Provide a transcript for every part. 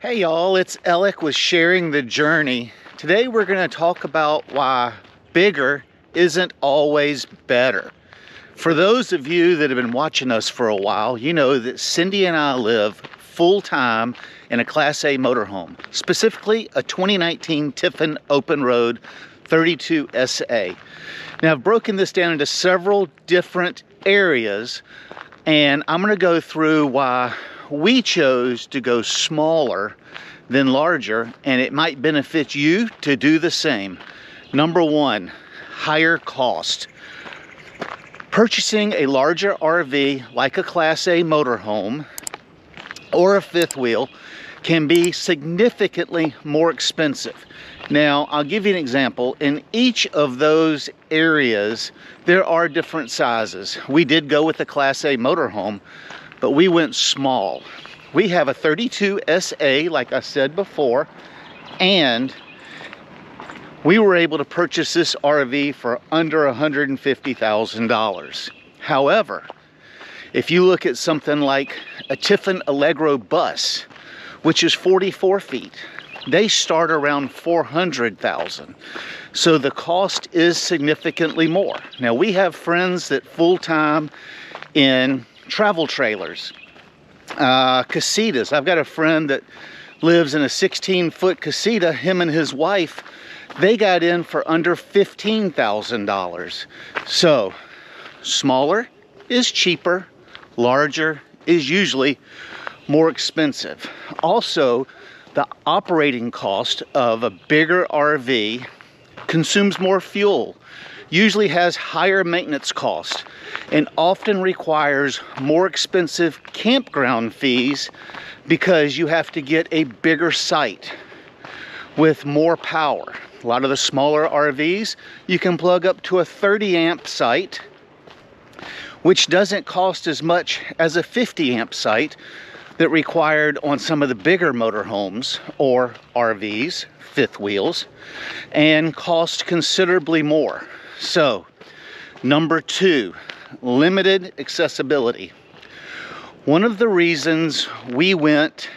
Hey y'all, it's Alec with Sharing the Journey. Today we're going to talk about why bigger isn't always better. For those of you that have been watching us for a while, you know that Cindy and I live full-time in a Class A motorhome, specifically a 2019 Tiffin Open Road 32 SA. Now I've broken this down into several different areas, and I'm going to go through why we chose to go smaller than larger, and it might benefit you to do the same. Number one, higher cost. Purchasing a larger RV like a Class A motorhome or a fifth wheel can be significantly more expensive. Now, I'll give you an example. In each of those areas, there are different sizes. We did go with a Class A motorhome, but we went small. We have a 32 SA, like I said before, and we were able to purchase this RV for under $150,000. However, if you look at something like a Tiffin Allegro bus, which is 44 feet, they start around $400,000. So the cost is significantly more. Now, we have friends that full-time in travel trailers, casitas. I've got a friend that lives in a 16-foot casita. Him and his wife, they got in for under $15,000. So smaller is cheaper, larger is usually more expensive. Also, the operating cost of a bigger RV consumes more fuel, usually has higher maintenance costs, and often requires more expensive campground fees because you have to get a bigger site with more power. A lot of the smaller RVs, you can plug up to a 30 amp site, which doesn't cost as much as a 50 amp site that required on some of the bigger motorhomes or RVs, fifth wheels, and cost considerably more. So, number two, limited accessibility. One of the reasons we went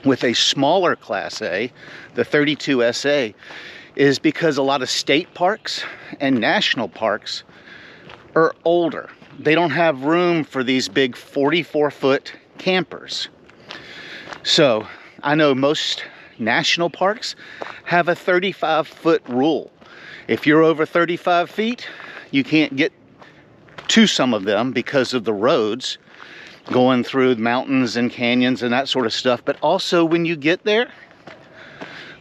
with a smaller Class A, the 32 SA, is because a lot of state parks and national parks are older. They don't have room for these big 44-foot campers. So, I know most national parks have a 35-foot rule. If you're over 35 feet, you can't get to some of them because of the roads going through mountains and canyons and that sort of stuff. But also, when you get there,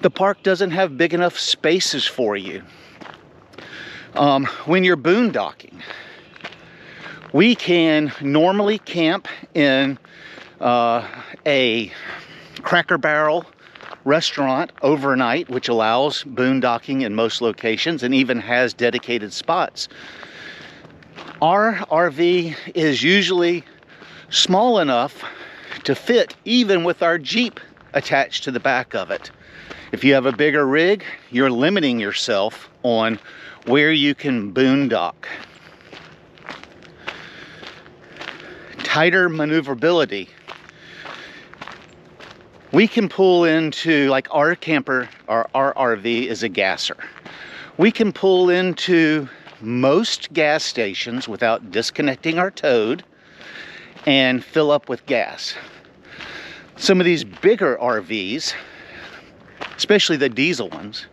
the park doesn't have big enough spaces for you. When you're boondocking, we can normally camp in a Cracker Barrel restaurant overnight, which allows boondocking in most locations and even has dedicated spots. Our RV is usually small enough to fit even with our Jeep attached to the back of it. If you have a bigger rig, you're limiting yourself on where you can boondock. Tighter maneuverability. We can pull into, like our camper, our RV is a gasser. We can pull into most gas stations without disconnecting our toad and fill up with gas. Some of these bigger RVs, especially the diesel ones,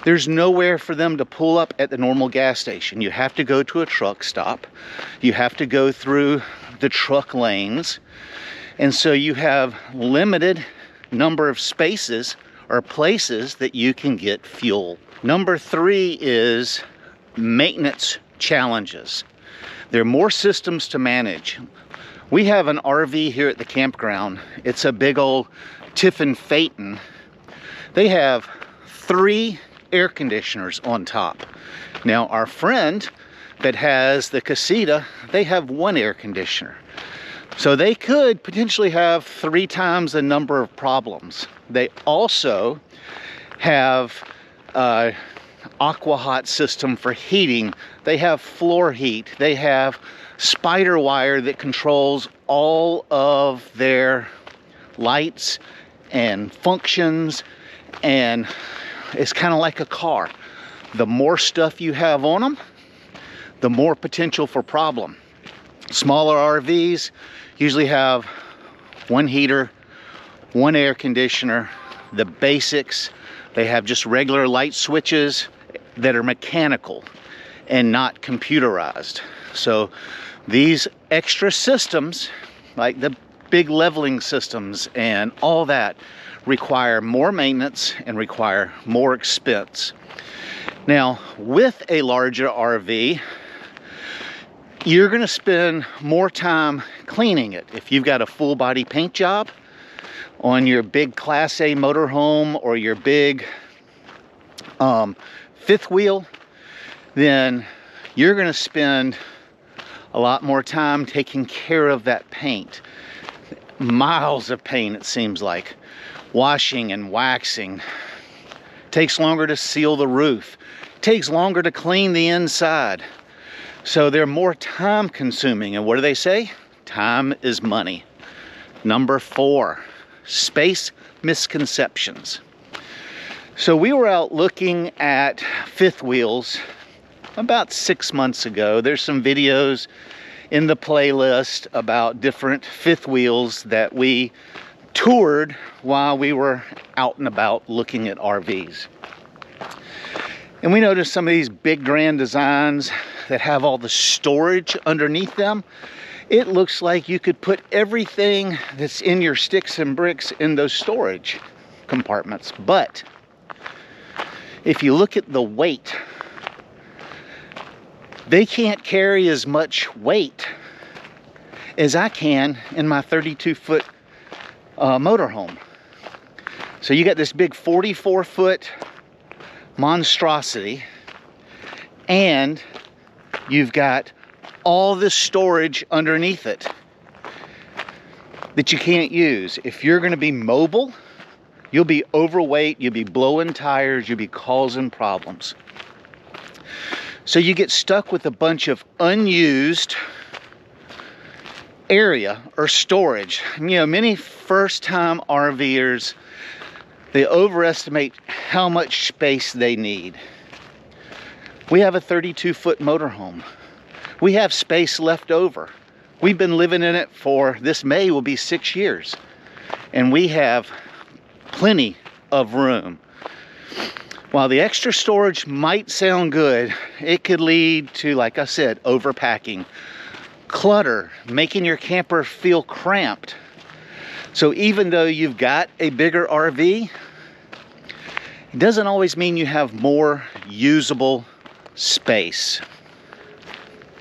there's nowhere for them to pull up at the normal gas station. You have to go to a truck stop. You have to go through the truck lanes. And so you have limited number of spaces or places that you can get fuel. Number three is maintenance challenges. There are more systems to manage. We have an RV here at the campground. It's a big old Tiffin Phaeton. They have 3 air conditioners on top. Now, our friend that has the casita, they have 1 air conditioner. So they could potentially have 3 times the number of problems. They also have an aqua hot system for heating. They have floor heat. They have spider wire that controls all of their lights and functions, and it's kind of like a car. The more stuff you have on them, the more potential for problem. Smaller RVs usually have one heater, one air conditioner, the basics. They have just regular light switches that are mechanical and not computerized. So these extra systems, like the big leveling systems and all that, require more maintenance and require more expense. Now, with a larger RV, you're going to spend more time cleaning it. If you've got a full body paint job on your big Class A motorhome or your big fifth wheel, then you're going to spend a lot more time taking care of that paint. Miles of paint, it seems like. Washing and waxing. Takes longer to seal the roof. Takes longer to clean the inside. So they're more time consuming. And what do they say? Time is money. Number 4, space misconceptions. So we were out looking at fifth wheels about 6 months ago. There's some videos in the playlist about different fifth wheels that we toured while we were out and about looking at RVs. And we noticed some of these big grand designs that have all the storage underneath them. It looks like you could put everything that's in your sticks and bricks in those storage compartments. But if you look at the weight, they can't carry as much weight as I can in my 32-foot motorhome. So you got this big 44-foot monstrosity, and you've got all this storage underneath it that you can't use. If you're going to be mobile, you'll be overweight, you'll be blowing tires, you'll be causing problems. So you get stuck with a bunch of unused area or storage. You know, many first-time RVers, they overestimate how much space they need. We have a 32-foot motorhome. We have space left over. We've been living in it for, this May will be 6 years. And we have plenty of room. While the extra storage might sound good, it could lead to, like I said, overpacking, clutter, making your camper feel cramped. So even though you've got a bigger RV, it doesn't always mean you have more usable space.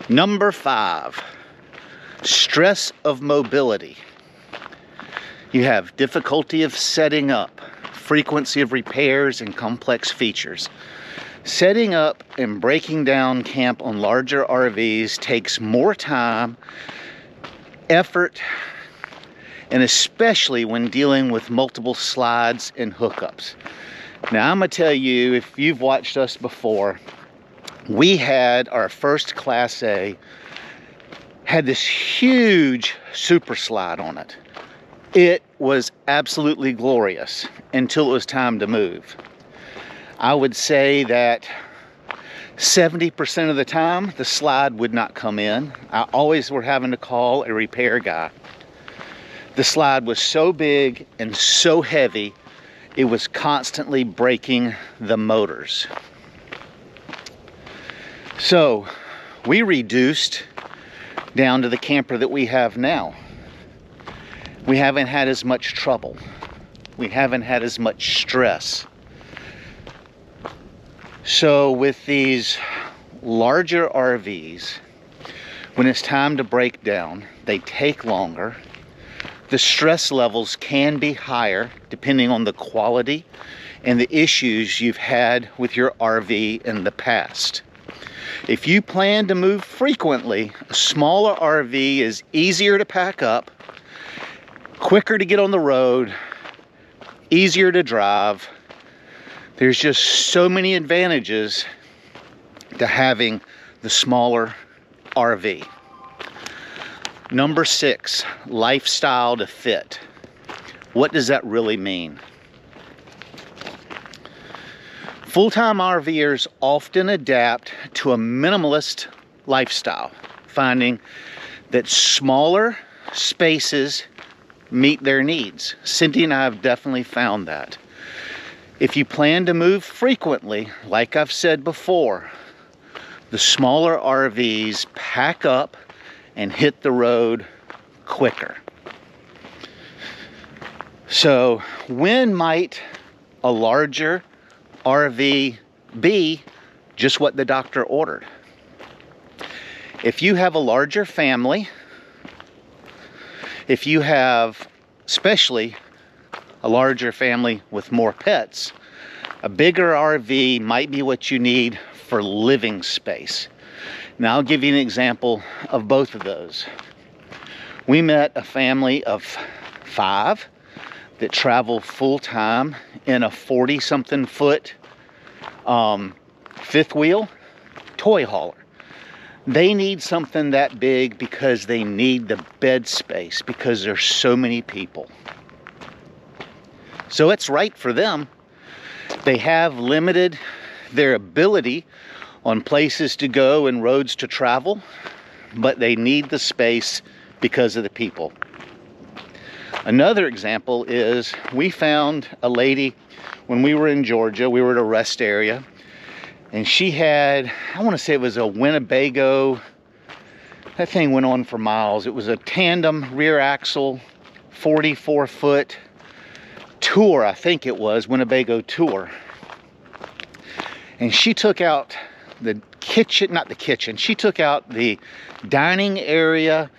Number 5, stress of mobility. You have difficulty of setting up, frequency of repairs, and complex features. Setting up and breaking down camp on larger RVs takes more time, effort, and especially when dealing with multiple slides and hookups. Now, I'm going to tell you, if you've watched us before, we had our first Class A, had this huge super slide on it. It was absolutely glorious until it was time to move. I would say that 70% of the time, the slide would not come in. I always were having to call a repair guy. The slide was so big and so heavy, it was constantly breaking the motors. So we reduced down to the camper that we have now. We haven't had as much trouble. We haven't had as much stress. So with these larger RVs, when it's time to break down, they take longer. The stress levels can be higher depending on the quality and the issues you've had with your RV in the past. If you plan to move frequently, a smaller RV is easier to pack up, quicker to get on the road, easier to drive. There's just so many advantages to having the smaller RV. Number 6, lifestyle to fit. What does that really mean? Full-time RVers often adapt to a minimalist lifestyle, finding that smaller spaces meet their needs. Cindy and I have definitely found that. If you plan to move frequently, like I've said before, the smaller RVs pack up and hit the road quicker. So when might a larger RV be just what the doctor ordered? If you have a larger family, if you have especially a larger family with more pets, a bigger RV might be what you need for living space. Now I'll give you an example of both of those. We met a family of 5 that travel full-time in a 40-something foot fifth wheel toy hauler. They need something that big because they need the bed space because there's so many people. So it's right for them. They have limited their ability on places to go and roads to travel, but they need the space because of the people. Another example is we found a lady when we were in Georgia. We were at a rest area, and she had, I want to say it was a Winnebago. That thing went on for miles. It was a tandem rear axle, 44-foot Tour, I think it was, Winnebago Tour. And she took out the kitchen, not the kitchen, she took out the dining area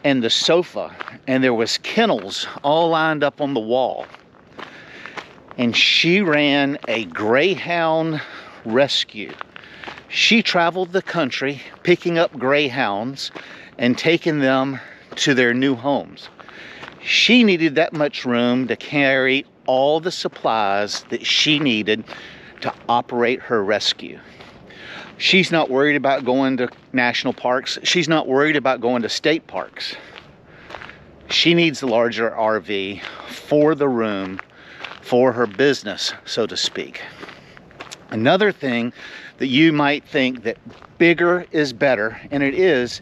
and the sofa, and there was kennels all lined up on the wall. And she ran a greyhound rescue. She traveled the country picking up greyhounds and taking them to their new homes. She needed that much room to carry all the supplies that she needed to operate her rescue. She's not worried about going to national parks. She's not worried about going to state parks. She needs the larger RV for the room, for her business, so to speak. Another thing that you might think that bigger is better, and it is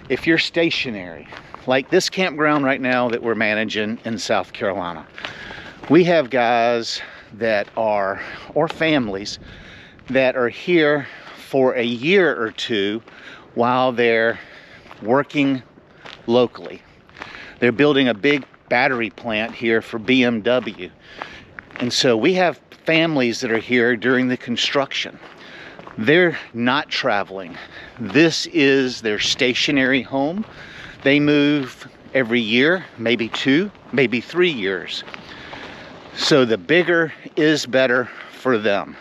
if you're stationary. Like this campground right now that we're managing in South Carolina. We have guys that are, or families, that are here for a year or two while they're working locally. They're building a big battery plant here for BMW. And so we have families that are here during the construction. They're not traveling. This is their stationary home. They move every year, maybe 2, maybe 3 years. So the bigger is better for them.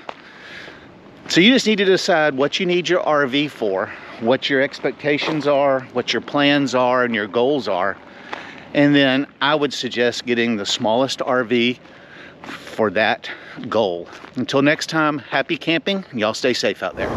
So you just need to decide what you need your RV for, what your expectations are, what your plans are, and your goals are. And then I would suggest getting the smallest RV for that goal. Until next time, happy camping. Y'all stay safe out there.